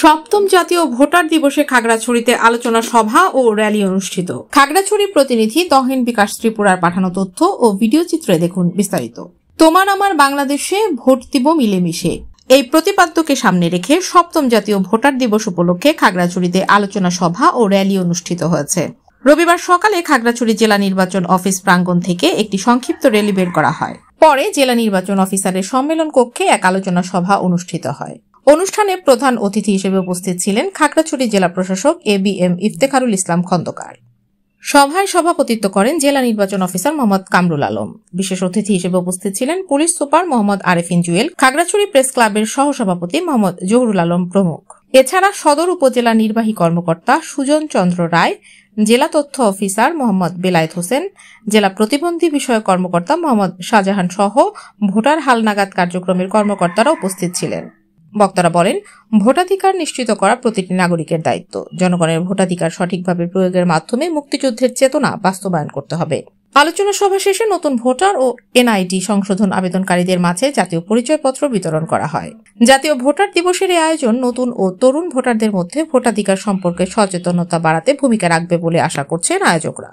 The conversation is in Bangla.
সপ্তম জাতীয় ভোটার দিবসে খাগড়াছড়িতে আলোচনা সভা ও র্যালি অনুষ্ঠিত। খাগড়াছড়ি প্রতিনিধি তহিন বিকাশ ত্রিপুরার পাঠানো তথ্য ও ভিডিও চিত্রে দেখুন বিস্তারিত। তোমার আমার বাংলাদেশে ভোট দিব মিলেমিশে, এই প্রতিপাদ্যকে সামনে রেখে সপ্তম জাতীয় ভোটার দিবস উপলক্ষে খাগড়াছড়িতে আলোচনা সভা ও র্যালি অনুষ্ঠিত হয়েছে। রবিবার সকালে খাগড়াছড়ি জেলা নির্বাচন অফিস প্রাঙ্গণ থেকে একটি সংক্ষিপ্ত র্যালি বের করা হয়। পরে জেলা নির্বাচন অফিসারের সম্মেলন কক্ষে এক আলোচনা সভা অনুষ্ঠিত হয়। অনুষ্ঠানে প্রধান অতিথি হিসেবে উপস্থিত ছিলেন খাগড়াছড়ি জেলা প্রশাসক ABM ইফতেখারুল ইসলাম খন্দকার। সভায় সভাপতিত্ব করেন জেলা নির্বাচন অফিসার মোহাম্মদ কামরুল আলম। বিশেষ অতিথি হিসেবে উপস্থিত ছিলেন police super Mohammad Arefin Jewel, Khagrachhari press ক্লাবের সহসভাপতি মোহাম্মদ জহুরুল আলম প্রমুখ। এছাড়া সদর উপজেলা নির্বাহী কর্মকর্তা সুজন চন্দ্র রায়, জেলা তথ্য অফিসার মোহাম্মদ বেলায়েত হোসেন, জেলা প্রতিবন্ধী বিষয়ক কর্মকর্তা মোহাম্মদ শাহজাহান সহ ভোটার হালনাগাদ কার্যক্রমের কর্মকর্তারা উপস্থিত ছিলেন। বক্তারা বলেন, ভোটাধিকার নিশ্চিত করা প্রতিটি নাগরিকের দায়িত্ব। জনগণের ভোটাধিকার সঠিকভাবে প্রয়োগের মাধ্যমে মুক্তিযুদ্ধের চেতনা বাস্তবায়ন করতে হবে। আলোচনা সভা শেষে নতুন ভোটার ও NID সংশোধন আবেদনকারীদের মাঝে জাতীয় পরিচয়পত্র বিতরণ করা হয়। জাতীয় ভোটার দিবসের এই আয়োজন নতুন ও তরুণ ভোটারদের মধ্যে ভোটাধিকার সম্পর্কে সচেতনতা বাড়াতে ভূমিকা রাখবে বলে আশা করছেন আয়োজকরা।